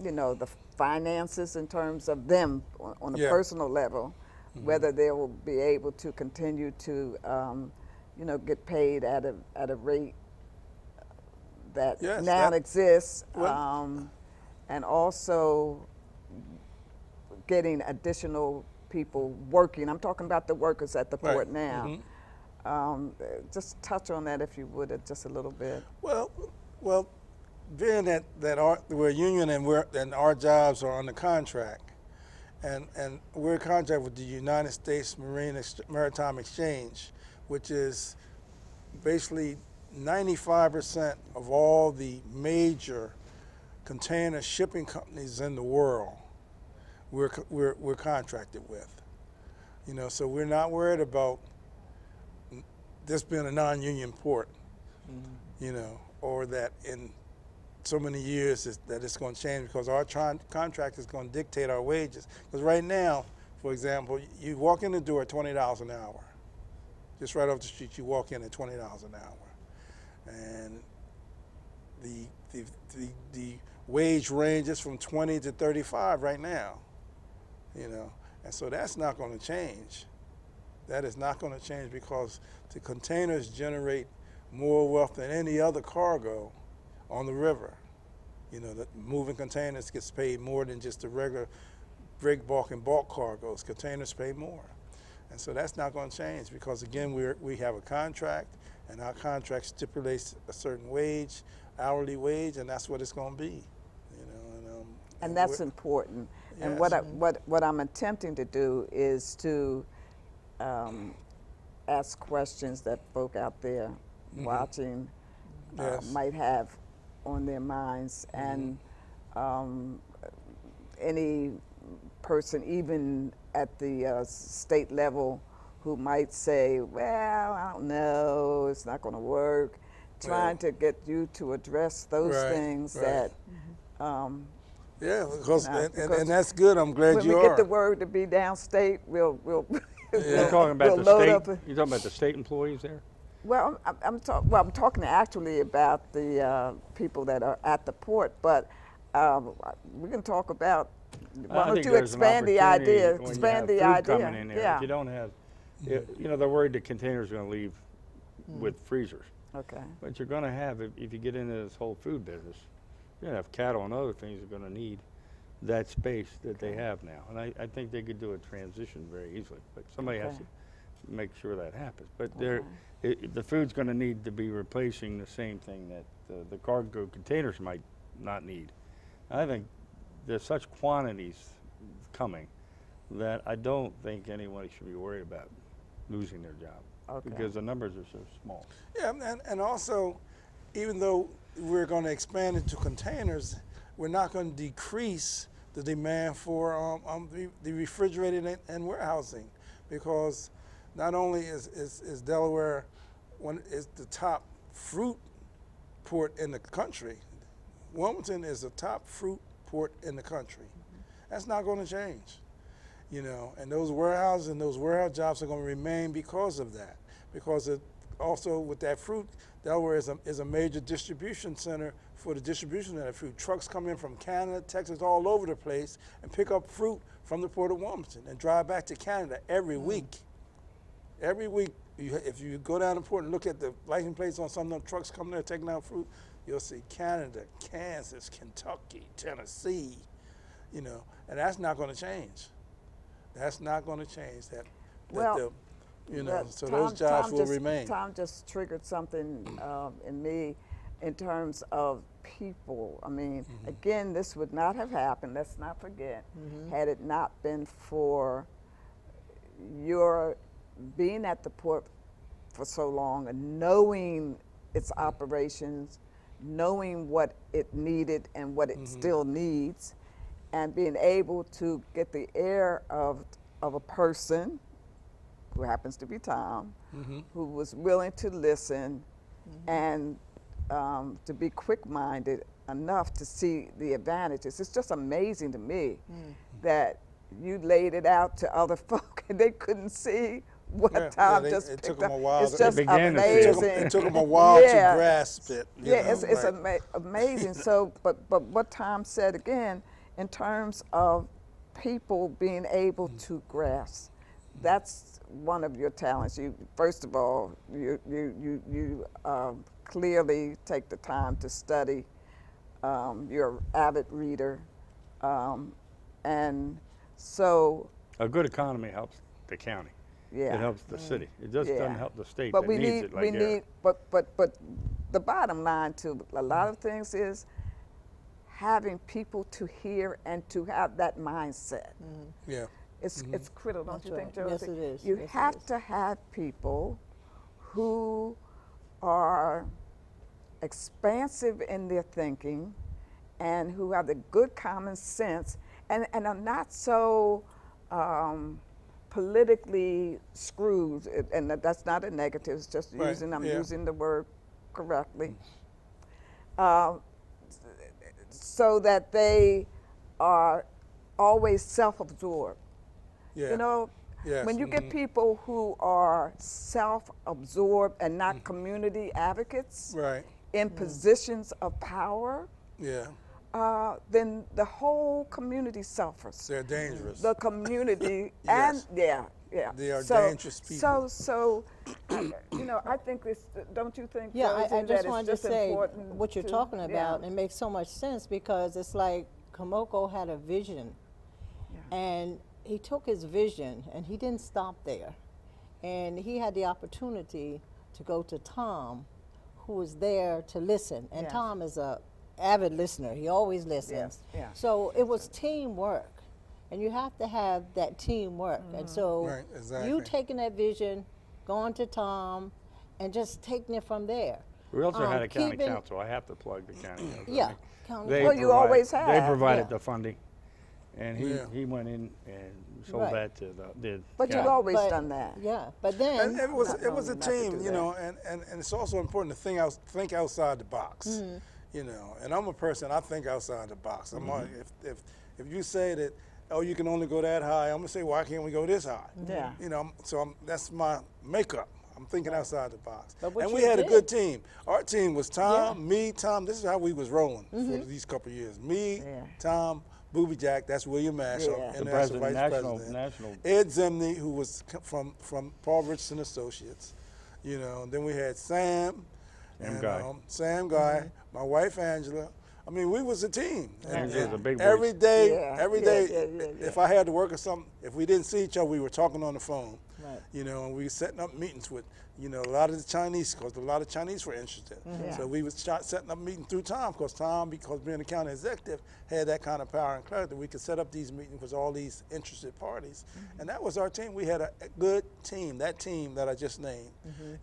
you know, the finances in terms of them on a Yeah. personal level, whether they will be able to continue to you know, get paid at a rate that Yes, now that- exists, well- and also getting additional people working. I'm talking about the workers at the Right. port now. Just touch on that, if you would, just a little bit. Well, being that we're a union and our jobs are under contract, and we're in contract with the United States Maritime Exchange, which is basically 95% of all the major container shipping companies in the world. We're contracted with, you know, so we're not worried about this being a non-union port, you know, or that in so many years that it's going to change, because our contract is going to dictate our wages. Because right now, for example, you walk in the door at $20 an hour. Just right off the street, you walk in at $20 an hour. And the wage ranges from 20 to 35 right now, you know. And so that's not going to change. That is not going to change, because the containers generate more wealth than any other cargo on the river. You know, the moving containers gets paid more than just the regular break bulk and bulk cargoes. Containers pay more. And so that's not going to change, because again, we have a contract, and our contract stipulates a certain wage, hourly wage, and that's what it's going to be. You know, and that's important. And Yes. what I'm attempting to do is to ask questions that folk out there watching Yes. might have on their minds, and any person, even at the state level, who might say, well, I don't know, it's not going to work, trying to get you to address those Right, things right. that Yeah, because, You know, and that's good. I'm glad when you we are. get the word to be downstate, we'll You're talking about we'll the load state. up You're talking about the state employees there. Well, I'm talking actually about the people that are at the port, but we can talk about. Why I don't think you there's an expand the opportunity idea? when you Expand have the food idea. coming in there. Yeah. If you don't have, you know, they're worried the containers are going to leave with freezers. Okay. But you're going to have, if you get into this whole food business, you're going to have cattle and other things that are going to need that space that they have now. And I think they could do a transition very easily, but somebody has Okay. to make sure that happens. But the food's going to need to be replacing the same thing that the cargo containers might not need. I think there's such quantities coming that I don't think anyone should be worried about losing their job, Okay. because the numbers are so small. Yeah, and also, even though we're going to expand into containers, we're not going to decrease the demand for the refrigerated and warehousing, because not only is Delaware is the top fruit port in the country, Wilmington is the top fruit port in the country. That's not going to change, you know. And those warehouses and those warehouse jobs are going to remain because of that. Because also with that fruit, Delaware is a major distribution center for the distribution of that fruit. Trucks come in from Canada, Texas, all over the place, and pick up fruit from the port of Wilmington and drive back to Canada every week. Every week, if you go down the port and look at the license plates on some of them trucks coming there taking out fruit, you'll see Canada, Kansas, Kentucky, Tennessee, you know, and that's not going to change. That's not going to change. That Well, so those jobs will remain. Tom just triggered something in me in terms of people. I mean, again, this would not have happened, let's not forget, had it not been for your being at the port for so long and knowing its operations, knowing what it needed and what it still needs, and being able to get the ear of a person who happens to be Tom, who was willing to listen and to be quick-minded enough to see the advantages. It's just amazing to me that you laid it out to other folk and they couldn't see what Tom just it picked took up. them a while. It's just began to see it. amazing. It took them a while Yeah. to grasp it. Yeah, it's right. amazing. So, but what Tom said again, in terms of people being able to grasp, that's one of your talents. You, first of all, you clearly take the time to study. You're an avid reader, and so A good economy helps the county. yeah. It helps the city. It just Yeah. doesn't help the state But that we needs need, it like we air. need, but the bottom line to a lot of things is having people to hear and to have that mindset. Yeah. It's critical, don't That's you think, right. Josie? Yes, it is. You Yes, it have is. to have people who are expansive in their thinking and who have the good common sense and are not so politically screwed, and that's not a negative, it's just Right, I'm yeah. using the word correctly, so that they are always self-absorbed. Yeah. You know, Yes, when you get people who are self-absorbed and not community advocates Right. in positions of power, Yeah. then the whole community suffers. They're dangerous. The community Yes. and yeah. They are So- dangerous people. So, you know, I think this. Don't you think? Yeah, Josie, I that just it's wanted to just say important what you're to- talking yeah. about. It makes so much sense because it's like Komoko had a vision, and he took his vision and he didn't stop there, and he had the opportunity to go to Tom, who was there to listen, and Yes. Tom is a avid listener. He always listens. Yes, yeah. So it was teamwork, and you have to have that teamwork. And so Right, exactly. you taking that vision, going to Tom, and just taking it from there. We also had a county keeping- council. I have to plug the county council. Yeah, county They Well, you provide- always They have, provided yeah. the funding, and Yeah. he went in and sold Right. that to the But county. you've always But- done that. Yeah, but then And it was Not a knowing not to team, do you that. know, and it's also important to think outside the box, you know. And I'm a person, I think outside the box. If you say that, oh, you can only go that high, I'm gonna say, why can't we go this high? Yeah. You know, that's my makeup. I'm thinking outside the box. But what And we you had a did- good team. Our team was Tom, Yeah. me, Tom. This is how we was rolling for these couple of years. Me, Yeah. Tom, Booby Jack, that's William Marshall, Yeah. and The that's the president, vice national- president. national- Ed Zimney, who was from Paul Richardson Associates, you know. Then we had Sam, Sam Guy. Sam Guy, my wife Angela. I mean, we was a team. Angela's a big voice. Every day, Yeah, every yeah, day, yeah, yeah, if I had to work or something, if we didn't see each other, we were talking on the phone. Right. You know, and we were setting up meetings with, you know, a lot of the Chinese, because a lot of Chinese were interested. Yeah. So we was setting up meetings through Tom, because being a county executive, had that kind of power and clarity. We could set up these meetings with all these interested parties. And that was our team. We had a good team. That team that I just named,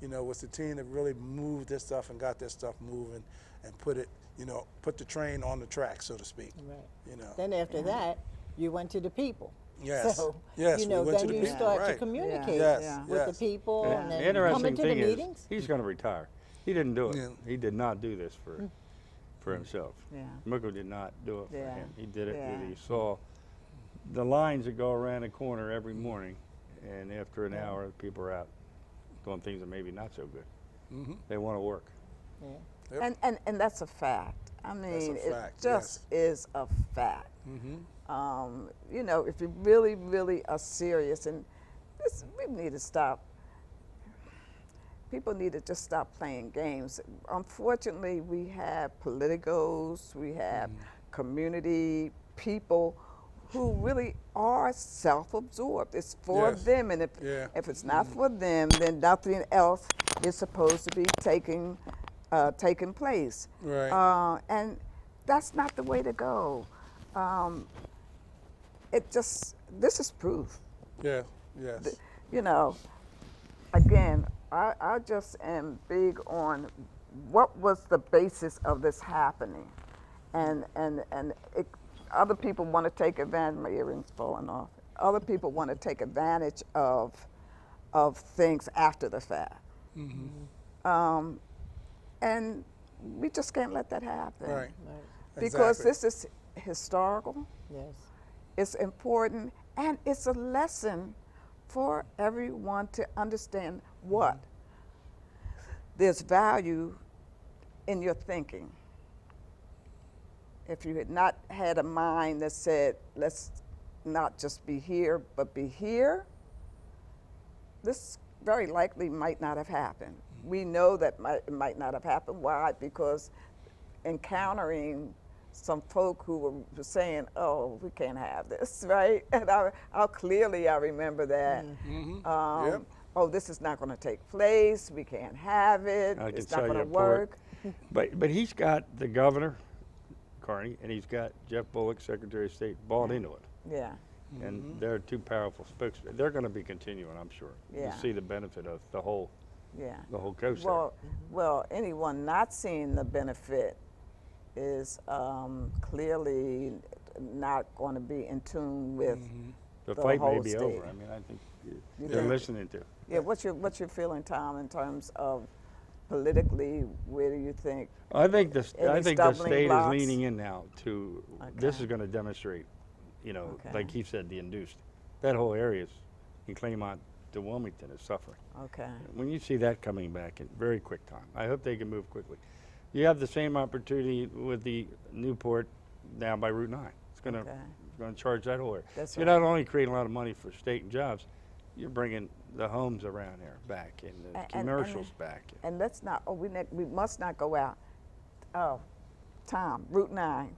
you know, was the team that really moved this stuff and got this stuff moving and put it, you know, put the train on the track, so to speak. Right. You know. Then after that, you went to the people. Yes. So, Yes, you we know, went to then the you people, start right. to communicate Yes, Yeah. with the yes. people Yeah. and The then interesting coming to the thing is, meetings. he's going to retire. He didn't do it. Yeah. He did not do this for himself. Yeah. Miko did not do it for Yeah. him. He did it Yeah. because he saw the lines that go around the corner every morning, and after an hour, people are out doing things that maybe not so good. Mm-hmm. They want to work. Yep. And that's a fact. I mean, fact, it just is a fact. Mm-hmm. You know, if you really, really are serious, and this, we need to stop. People need to just stop playing games. Unfortunately, we have politicos, we have community people who really are self-absorbed. It's for Yes. them, and Yeah. if it's not for them, then nothing else is supposed to be taking place. Right. And that's not the way to go. This is proof. Yeah. Yes. You know, again, I just am big on what was the basis of this happening, and other people want to take advantage. My earrings falling off. Other people want to take advantage of things after the fact, and we just can't let that happen. Right. Right. Because Exactly. this is historical. Yes. It's important, and it's a lesson for everyone to understand what there's value in your thinking. If you had not had a mind that said, let's not just be here, but be here, this very likely might not have happened. We know that it might not have happened. Why? Because encountering some folk who were saying, "Oh, we can't have this," right? And I clearly remember that. Yep. Oh, this is not going to take place. We can't have it. I can It's tell not going you to a part. work. But he's got the governor, Carney, and he's got Jeff Bullock, Secretary of State, bought into it. Yeah, And they're two powerful spokesmen. They're going to be continuing, I'm sure. Yeah. You see the benefit of the whole yeah. coast there. Well, anyone not seeing the benefit is clearly not going to be in tune with The the fight may whole be state. over. I mean, I think You they're think? listening to. Yeah, what's your feeling, Tom, in terms of politically, where do you think? I think the Any state stumbling blocks? is leaning in now to this Okay. is going to demonstrate, Okay. like he said, the induced. That whole area in Claymont to Wilmington is suffering. Okay. When you see that coming back in very quick time, I hope they can move quickly. You have the same opportunity with the Newport down by Route 9. It's going to charge that whole area. That's You're right. not only creating a lot of money for state and jobs, you're bringing the homes around there back and the commercials back. And let's not. Oh, we must not go out. Oh, Tom, Route 9.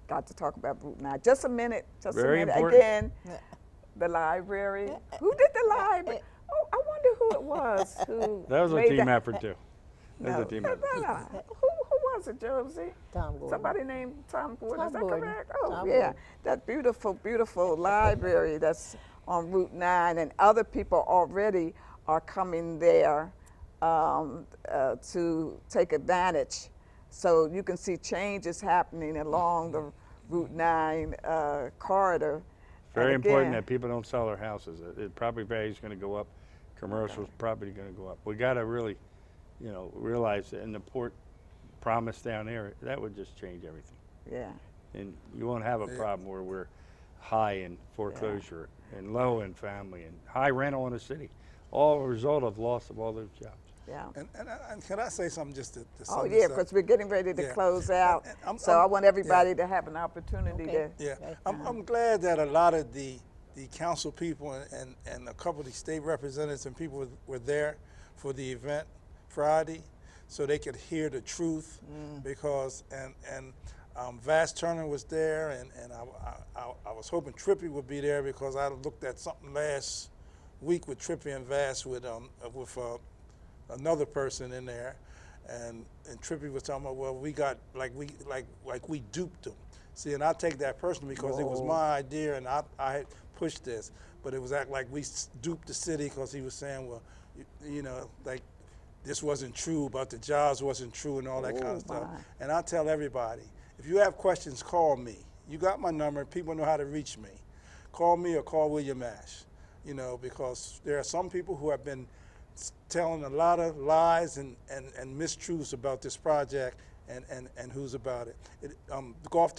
Got to talk about Route 9. Just a minute. Just Very a minute. important. Again, the library. Who did the library? Oh, I wonder who it was. Who That was a made team effort too. That No, was a team effort. no. Who was it, Josie? Tom Gordon. Somebody named Tom Gordon. Is Tom that Gordon. correct? Oh, Tom yeah. Gordon. That beautiful, beautiful library that's on Route 9, and other people already are coming there to take advantage. So you can see changes happening along the Route 9 corridor. Very And important again, that people don't sell their houses. Property value is going to go up. Commercial property going to go up. We got to really, realize that in the port promise down there, that would just change everything. Yeah. And you won't have a problem where we're high in foreclosure and low in family and high rental in the city, all a result of loss of all those jobs. Yeah. And can I say something just to Oh, sum yeah, this up? because we're getting ready to Yeah. close out. And I want everybody to have an opportunity Okay. to. Yeah, Okay. I'm glad that a lot of the council people and a couple of the state representatives and people were there for the event Friday, so they could hear the truth. Because Vass Turner was there, and I was hoping Trippy would be there because I looked at something last week with Trippy and Vass with another person in there, and Trippy was talking about, well, we got we duped them. See, and I take that personally because it was my idea and I had pushed this, but it was like we duped the city because he was saying, well, like this wasn't true about the jobs, wasn't true, and all that kind of stuff. my. And I tell everybody, if you have questions, call me. You got my number. People know how to reach me. Call me or call William Ash. Because there are some people who have been telling a lot of lies and mistruths about this project and who's about it. Gulf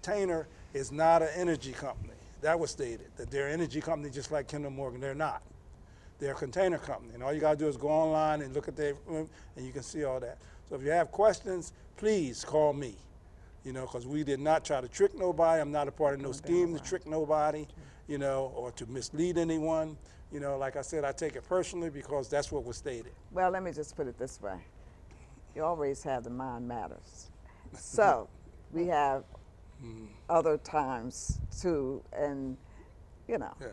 Tainer is not an energy company. That was stated, that they're an energy company just like Kinder Morgan. They're not. They're a container company. And all you got to do is go online and look at their room, and you can see all that. So if you have questions, please call me. Because we did not try to trick nobody. I'm not a part of no scheme to trick nobody, or to mislead anyone. Like I said, I take it personally because that's what was stated. Well, let me just put it this way. You always have the mind matters. So we have other times too, and you know. Yeah,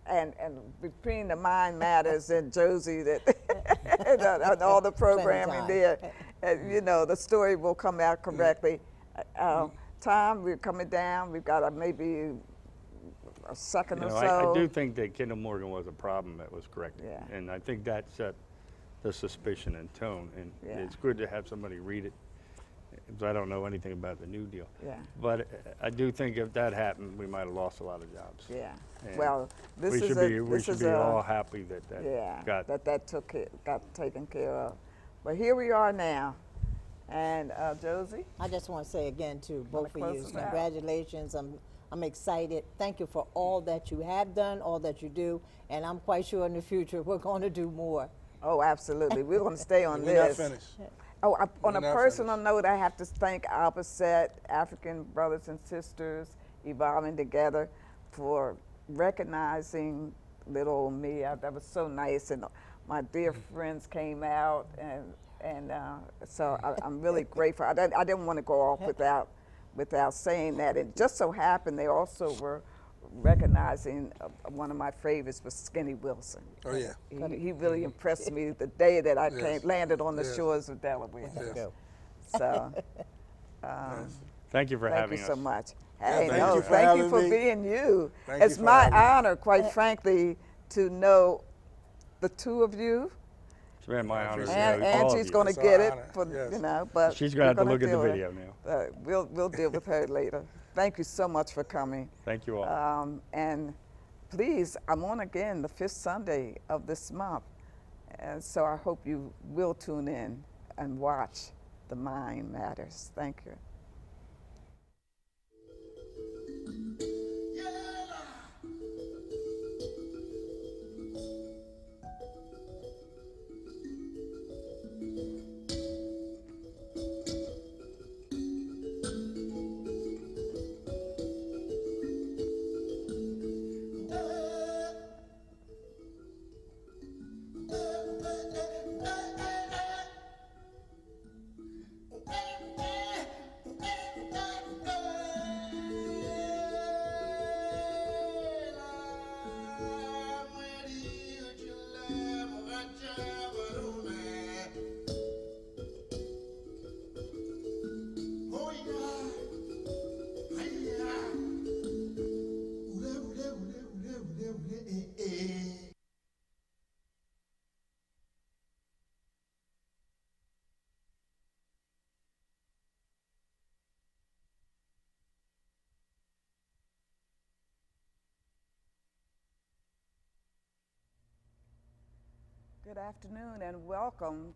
yeah. And between the Mind Matters and Josie and all the programming time. there, you know, the story will come out correctly. Tom, we're coming down. We've got maybe a second You or know, so. I do think that Kendall Morgan was a problem that was corrected. Yeah. And I think that set the suspicion and tone. And Yeah. it's good to have somebody read it, because I don't know anything about the New Deal. Yeah. But I do think if that happened, we might have lost a lot of jobs. Yeah. And Well, this we is should a, be, we this should is be a, all happy that that yeah, got got taken care of. But here we are now, and Josie. I just want to say again to Wanna both of close you, us out? congratulations. I'm excited. Thank you for all that you have done, all that you do, and I'm quite sure in the future we're going to do more. Oh, absolutely. We're going to stay on We're not this. finished. Oh, on We're a not personal finished. note, I have to thank Opposite African brothers and sisters evolving together for recognizing little old me. That was so nice, and my dear friends came out, and so I'm really grateful. I didn't want to go off without saying that. It just so happened they also were recognizing one of my favorites was Skinny Wilson. Oh, yeah. He really impressed me the day that I Yes. landed on the Yes. shores of Delaware. Yes. So, Yes. Thank you for thank having you us. so much. Yeah, Hey, thank no, you for thank you having for me. being you. Thank you It's for my having me. honor, quite frankly, to know the two of you. It's been my honor to appreciate know And all of Angie's you. going to It's get our it honor, for yes. you know, but She's gonna we're have to gonna look at the deal with- video now. We'll deal with her later. Thank you so much for coming. Thank you all. And please, I'm on again the 5th Sunday of this month. And so I hope you will tune in and watch The Mind Matters. Thank you. Good afternoon and welcome